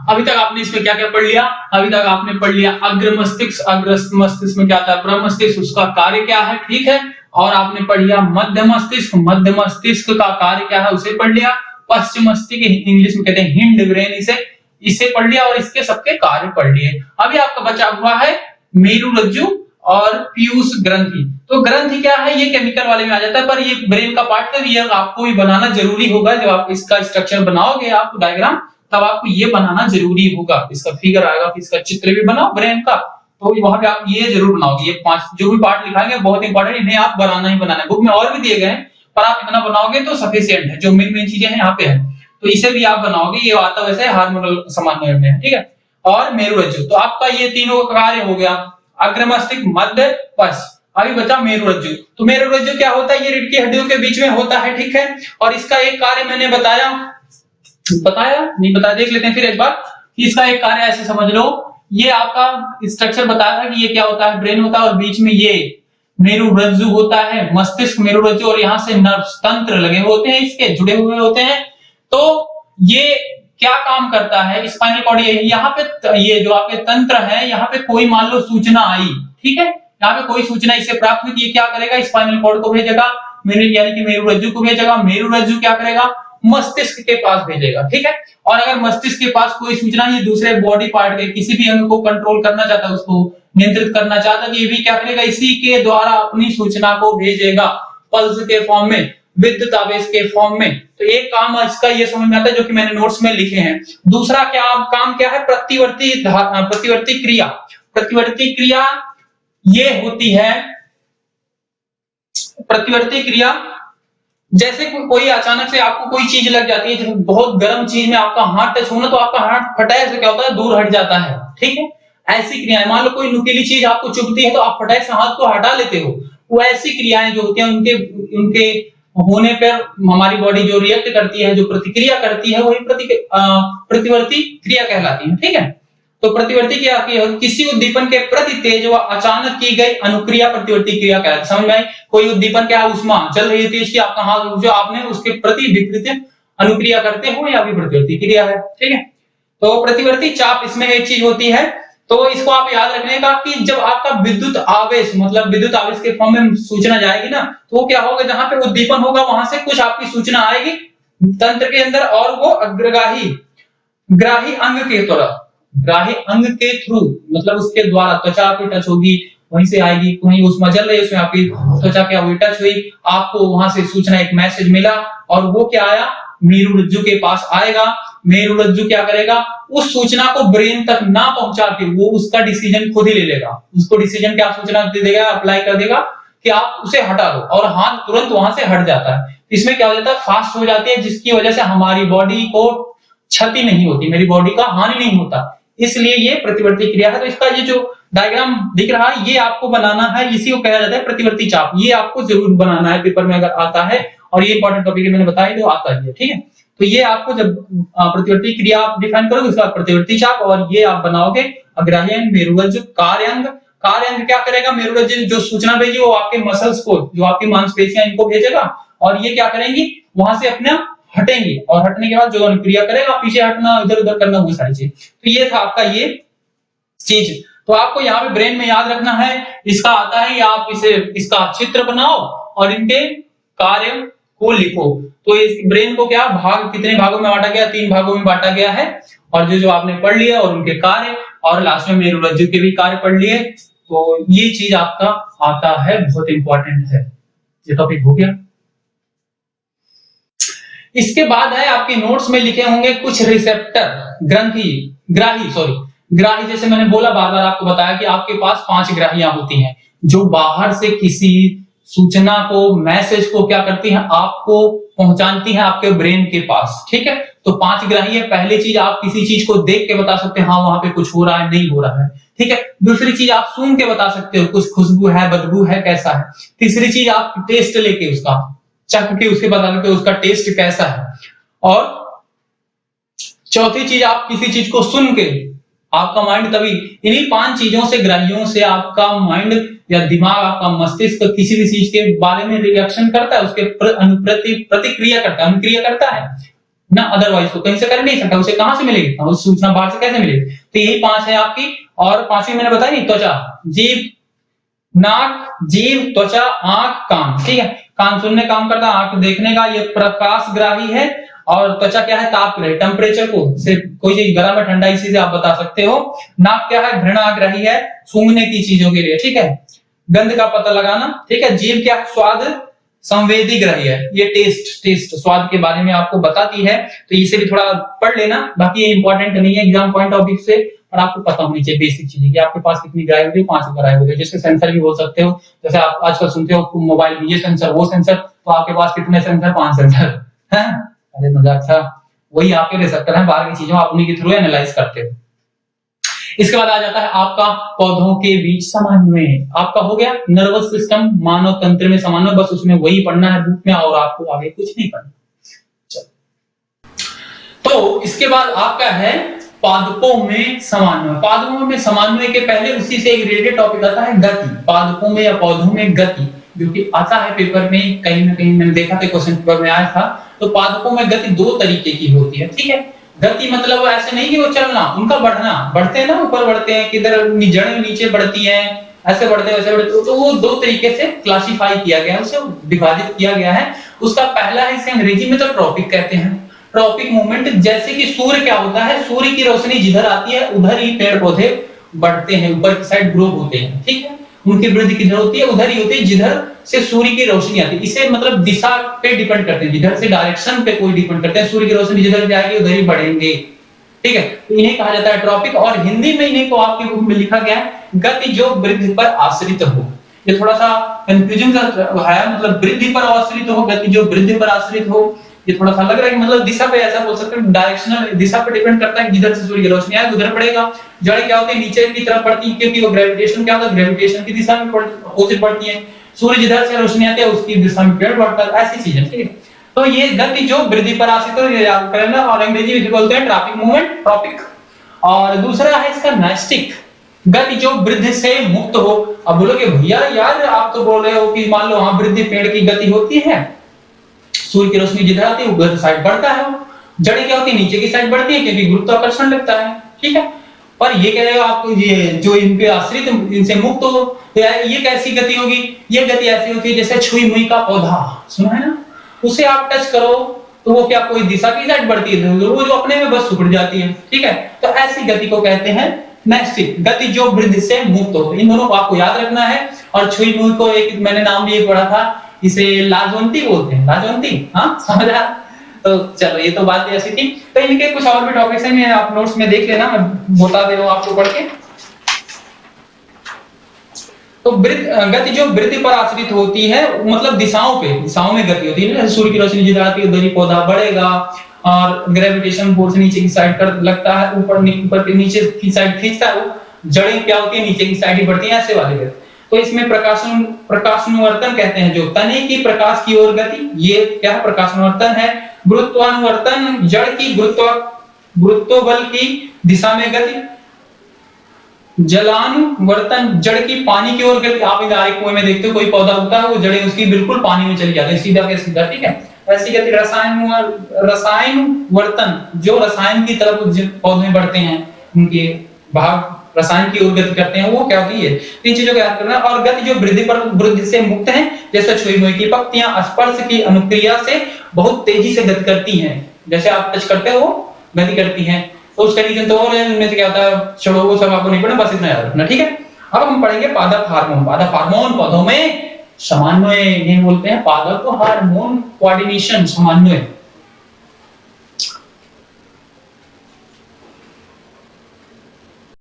अभी तक आपने इसमें क्या क्या पढ़ लिया? अभी तक आपने पढ़ लिया अग्र मस्तिष्क, अग्र मस्तिष्क में क्या आता है? प्रमस्तिष्क, उसका कार्य क्या है, ठीक है। और आपने पढ़ लिया मध्य मस्तिष्क, मध्य मस्तिष्क का कार्य क्या है उसे पढ़ लिया। पश्चिम मस्तिष्क, इंग्लिश में कहते हैं हिंड ब्रेन, इसे पढ़ लिया और इसके सबके कार्य पढ़ लिए। अभी आपका बचा हुआ है मेरुरज्जु और पीयूष ग्रंथि। तो ग्रंथि क्या है? ये केमिकल वाले में आ जाता है, पर ये ब्रेन का पार्ट है, ये आपको भी बनाना जरूरी होगा। जब आप इसका स्ट्रक्चर बनाओगे, आप डायग्राम, तब आपको ये बनाना जरूरी होगा। इसका फिगर आएगा, इसका चित्र भी बनाओ ब्रेन का, तो वहां पे आप ये जरूर बनाओगे। ये 5 जो भी पार्ट लिखाएंगे बहुत इंपॉर्टेंट, इन्हें आप बनाना ही बनाना है। बुक में और भी दिए गए हैं, पर आप इतना बनाओगे तो सफिशिएंट है। जो मेन मेन चीजें हैं यहाँ पे है, तो इसे भी आप बनाओगे। ये आता वैसे हार्मोनल सामान्य में है, ठीक है। और मेरुरज्जु, तो आपका ये तीनों कार्य हो गया, अग्र मस्तिष्क, मध्य, पश्च। अभी बचा मेरुरज्जु। तो मेरुरज्जु क्या होता है? ये रीढ़ की हड्डियों के बीच में होता है, ठीक है। और इसका एक कार्य मैंने बताया नहीं बताया, देख लेते हैं फिर एक बार कि इसका एक कार्य ऐसे समझ लो। ये आपका स्ट्रक्चर बताया था कि ये क्या होता है? ब्रेन होता है, और बीच में ये मेरुरज्जु होता है, मस्तिष्क, मेरुरज्जु, और यहाँ से नर्व्स, तंत्र लगे होते हैं, इसके जुड़े हुए होते हैं। तो ये क्या काम करता है? स्पाइनल कॉर्ड यहाँ पे, ये जो आपके तंत्र है, यहाँ पे कोई मान लो सूचना आई, ठीक है, यहाँ पे कोई सूचना इसे प्राप्त हुई, ये क्या करेगा? स्पाइनल कॉर्ड को भेजेगा, यानी कि मेरुरज्जु को भेजेगा। मेरुरज्जु क्या करेगा? मस्तिष्क के पास भेजेगा, ठीक है। और अगर मस्तिष्क के पास कोई सूचना ये दूसरे बॉडी पार्ट के किसी भी अंग को कंट्रोल करना चाहता है, उसको नियंत्रित करना चाहता है, तो ये भी क्या करेगा? इसी के द्वारा अपनी सूचना को भेजेगा, पल्स के फॉर्म में, विद्युत आवेश के फॉर्म में। तो एक काम इसका ये समझ में आता है जो कि मैंने नोट्स में लिखे हैं। दूसरा काम क्या है? प्रतिवर्ती क्रिया। प्रतिवर्ती क्रिया ये होती है, प्रतिवर्ती क्रिया जैसे कोई अचानक से आपको कोई चीज लग जाती है, जैसे बहुत गर्म चीज में आपका हाथ टच होना, तो आपका हाथ फटाक से क्या होता है? दूर हट जाता है, ठीक है। ऐसी क्रियाएं, मान लो कोई नुकीली चीज आपको चुभती है, तो आप फटाक से हाथ को हटा लेते हो। वो ऐसी क्रियाएं जो होती हैं, उनके होने पर हमारी बॉडी जो रिएक्ट करती है, जो प्रतिक्रिया करती है, वही प्रतिवर्ती क्रिया कहलाती है, ठीक है। तो प्रतिवर्ती क्रिया किसी उद्दीपन के प्रति तेज व अचानक की गई अनुक्रिया प्रतिवर्ती क्रिया कहलाती है। समझ में आई? कोई उद्दीपन क्या है? उष्मा चल रही है तेज की, आपका हाथ, जो आपने उसके प्रति विपरीत अनुक्रिया करते हो, या भी प्रतिवर्ती क्रिया है, ठीक है। तो प्रतिवर्ती चाप, इसमें एक चीज होती है, तो इसको आप याद रखने का कि जब आपका विद्युत आवेश, मतलब विद्युत आवेश के फॉर्म में सूचना जाएगी ना, तो वो क्या होगा? जहां पे उद्दीपन होगा वहां से कुछ आपकी सूचना आएगी तंत्र के अंदर, और वो ग्राही अंग के द्वारा, ग्राही अंग के थ्रू, मतलब उसके द्वारा त्वचा पे टच होगी, वहीं से आएगी। कहीं उष्मा जल रही है, उसमें आपकी त्वचा क्या हुई? टच हुई, आपको वहां से सूचना, एक मैसेज मिला, और वो क्या आया? मेरुरज्जु के पास आएगा। मेरुरज्जु क्या करेगा? उस सूचना को ब्रेन तक ना पहुंचा के वो उसका डिसीजन खुद ही ले लेगा। उसको डिसीजन क्या सूचना दे देगा? अप्लाई कर देगा कि आप उसे हटा दो, और हाथ तुरंत वहां से हट जाता है। इसमें क्या हो जाता है? फास्ट हो जाती है, जिसकी वजह से हमारी बॉडी को क्षति नहीं होती, मेरी बॉडी का हानि नहीं होता। इसलिए ये प्रतिवर्ती क्रिया है। तो इसका ये जो डायग्राम दिख रहा है, ये आपको बनाना है, इसी को कहा जाता है प्रतिवर्ती चाप। ये आपको जरूर बनाना है, पेपर में अगर आता है, और ये इंपॉर्टेंट टॉपिक है, मैंने बताया तो आता है, ठीक है। तो ये आपको जब प्रतिवर्ती क्रिया आप डिफाइन करोगे, उसका प्रतिवर्ती चाप, और ये आप बनाओगे अग्राही अंग, मेरुरज्जु, कार्यांग। कार्यांग क्या करेगा? मेरुरज्जु जो सूचना भेजी वो आपके मसल्स को, जो आपकी मांसपेशियां, इनको भेजेगा, और ये क्या करेंगी? वहां से अपना हटेंगे, और हटने के बाद जो अनुक्रिया करेगा, पीछे हटना, इधर उधर करना, वो सारी चीज। तो ये था आपका ये चीज। तो आपको यहाँ पे ब्रेन में याद रखना है, इसका आता है, आप इसका चित्र बनाओ और इनके कार्य को लिखो। तो इस ब्रेन को क्या कितने भागों में बांटा गया? 3 भागों में बांटा गया है, और जो आपने पढ़ लिया, और उनके कार्य, और लास्ट में मेरुरज्जु के भी कार्य पढ़ लिए। तो ये चीज आपका आता है, बहुत इंपॉर्टेंट है। ये टॉपिक हो गया। इसके बाद है, आपके नोट्स में लिखे होंगे कुछ रिसेप्टर, ग्राही। जैसे मैंने बोला, बार बार आपको बताया कि आपके पास 5 ग्राहियां होती हैं, जो बाहर से किसी सूचना को, मैसेज को क्या करती हैं? आपको पहुंचाती हैं आपके ब्रेन के पास, ठीक है। तो 5 ग्राही है। पहली चीज, आप किसी चीज को देख के बता सकते हैं, हाँ वहां पे कुछ हो रहा है, नहीं हो रहा है, ठीक है। दूसरी चीज, आप सूंघ के बता सकते हो, कुछ खुशबू है, बदबू है, कैसा है। तीसरी चीज, आप टेस्ट लेके, उसका चख के उसके बता सकते हो उसका टेस्ट कैसा है। और चौथी चीज, आप किसी चीज को सुन के, आपका माइंड तभी, इन्हीं 5 चीजों से, ग्राहियों से आपका माइंड या दिमाग, आपका मस्तिष्क किसी भी चीज के बारे में रिएक्शन करता है, उसके प्रतिक्रिया करता है, अनुक्रिया करता है। ना, अदरवाइज तो कहीं से कर नहीं सकता, उसे कहां से मिलेगी, उस सूचना बाहर से कैसे मिलेगी। तो यही 5 है आपकी। और पांचवी मैंने बताई नहीं, त्वचा, जीभ, नाक, जीभ, त्वचा, आंख, कान। ठीक है, कान सुनने काम करता है, आंख देखने का, ये प्रकाशग्राही है। और त्वचा क्या है, तापग्राही, टेम्परेचर को, सिर्फ कोई चीज गर्म है ठंडा इसी से आप बता सकते हो। नाक क्या है, घृणाग्राही है, सूंघने की चीजों के लिए। ठीक है, गंध का पता लगाना। ठीक है, जीभ क्या है, स्वाद संवेदी ग्राही है, ये टेस्ट स्वाद के बारे में आपको बताती है, तो इसे भी थोड़ा पढ़ लेना। बाकी ये इंपॉर्टेंट नहीं है एग्जाम पॉइंट ऑफ व्यू से, और आपको पता होनी चाहिए बेसिक चीजें कि आपके पास कितनी ग्राही होती है, 5 ग्राही होती है, जिसके सेंसर भी बोल सकते हो। जैसे आप आजकल सुनते हो मोबाइल में ये सेंसर वो सेंसर, तो आपके पास कितने सेंसर, 5 सेंसर है। अरे मजाक था, वही आपके रिसेप्टर है, बाहर की चीजों आप उन्हीं के थ्रू एनालाइज करते हो। इसके बाद आ जाता है आपका पौधों के बीच समन्वय। आपका हो गया नर्वस सिस्टम, मानव तंत्र में समन्वय, बस उसमें वही पढ़ना है बुक में, और आपको आगे कुछ नहीं पढ़ना। तो इसके बाद आपका है पादपों में समन्वय। पादपों में समन्वय के पहले उसी से एक रिलेटेड टॉपिक आता है गति। पादपों में या पौधों में गति, जो कि आता है पेपर में कहीं ना कहीं, मैंने देखा था क्वेश्चन पेपर में आया था। तो पादपों में गति 2 तरीके की होती है। ठीक है, गति मतलब ऐसे नहीं कि वो चलना, उनका बढ़ना, बढ़ते हैं ना, ऊपर बढ़ते हैं, किधर जड़ें नीचे बढ़ती हैं, ऐसे बढ़ते हैं वैसे बढ़ते, तो वो 2 तरीके से क्लासिफाई किया गया है, उसे विभाजित किया गया है। उसका पहला है, इसे अंग्रेजी में तो ट्रॉपिक कहते हैं। ट्रॉपिक मूवमेंट, जैसे कि सूर्य क्या होता है, सूर्य की रोशनी जिधर आती है उधर ही पेड़ पौधे बढ़ते हैं, ऊपर की साइड ग्रो होते हैं। ठीक है, उनकी वृद्धि किधर होती है, उधर ही होती है जिधर से सूर्य की रोशनी आती है। इसे मतलब दिशा पे डिपेंड करते हैं, जिधर से डायरेक्शन पे कोई डिपेंड करते हैं, सूर्य की रोशनी जिधर जाएगी उधर ही बढ़ेंगे। ठीक है, तो इन्हें कहा जाता है ट्रॉपिक, और हिंदी में इन्हें को आपकी बुक में लिखा गया है गति जो वृद्धि पर आश्रित हो। ये थोड़ा सा कंफ्यूजिंग है, मतलब वृद्धि पर आश्रित हो, गति जो वृद्धि पर आश्रित हो, ये थोड़ा सा लग रहा है कि मतलब दिशा पे, ऐसा बोल सकते हैं डायरेक्शनल, दिशा पे डिपेंड करता है, जिधर से सूर्य की रोशनी आए उधर पड़ेगा। जड़ें क्या होती है, नीचे की तरफ पड़ती है, क्योंकि वो ग्रेविटेशन क्या होता है, ग्रेविटेशन की दिशा में अपोजिट बढ़ती है। सूर्य जिधर से रोशनी आती है उसकी दिशा में पेड़ बढ़ता है, ऐसी चीजें। ठीक है, तो ये गति जो वृद्धि पर आश्रित हो, ये याद करना, और अंग्रेजी में बोलते हैं ट्रॉपिक मूवमेंट, ट्रॉपिक। और दूसरा है इसका नैस्टिक, गति जो वृद्धि से मुक्त हो। अब बोलोगे भैया यार आप तो बोल रहे हो कि मान लो हाँ वृद्धि पेड़ की गति होती है, सूर्य की रोशनी जिधर आती है उधर साइड बढ़ता है, वो जड़ें क्या होती है, नीचे की साइड बढ़ती है, क्योंकि गुरुत्वाकर्षण लगता है। ठीक है, पर ये कह रहे हो आप ये जो इन पे आश्रित, इनसे मुक्त हो, तो ये कैसी गति होगी, ये गति ऐसी होती है जैसे छुई मुई का पौधा, सुना है ना, उसे आप टच करो तो वो क्या कोई दिशा की साइड बढ़ती है, वो जो अपने में बस सिकुड़ जाती है। ठीक है, तो ऐसी गति को कहते हैं नैस्टिक, गति जो वृद्धि से मुक्त हो। इन दोनों को आपको याद रखना है। और छुई मुई को एक मैंने नाम भी पढ़ा था, इसे लाजवंती बोलते हैं, लाजवंती, हाँ समझ आया। तो चलो ये तो बात ऐसी थी। तो इनके कुछ और भी टॉपिक्स हैं, मैं आप नोट्स में देख लेना, मैं बता दे रहा हूं आपको पढ़ के। तो गति जो वृद्धि पर आश्रित होती है, मतलब दिशाओं में गति होती है ना, सूर्य की रोशनी जिधर आती है उधर ही पौधा बढ़ेगा, और ग्रेविटेशन फोर्स नीचे की साइड कर लगता है, ऊपर नीचे की साइड खींचता है, वो जड़ें क्या होती है नीचे की साइड ही बढ़ती है, ऐसे वाली गति। तो इसमें प्रकाशानुवर्तन कहते हैं, जो तने की प्रकाश की ओर गति, ये क्या है, प्रकाशानुवर्तन है। गुरुत्वानुवर्तन, जड़ की गुरुत्वबल की दिशा में गति। जलानुवर्तन, जड़ की पानी की ओर गति। आप इधर कुएं में देखते हो कोई पौधा उगता है, वो जड़ें उसकी बिल्कुल पानी में चली जाती है, सीधा के सीधा। ठीक है, ऐसी गति। रसायनवर्तन, जो रसायन की तरफ पौधे बढ़ते हैं, उनके भाग रसायन की ओर गति करते हैं, वो क्या होती है, तीन चीजों को याद करना। और गति जो वृद्धि से मुक्त है, जैसे छुई मुई की पत्तियां स्पर्श की अनुक्रिया से बहुत तेजी से गति करती हैं, जैसे आप टच करते हो गति करती हैं। तो उसका रीजन तो और है, उनमें से क्या होता है, छोड़ो वो सब आपको नहीं पढ़ना, बस इतना याद रखना। ठीक है, अब हम पढ़ेंगे पादप हार्मोन। पादप हार्मोन पौधों में समन्वय, इन्हें बोलते हैं पादप हार्मोन कोऑर्डिनेशन, समन्वय।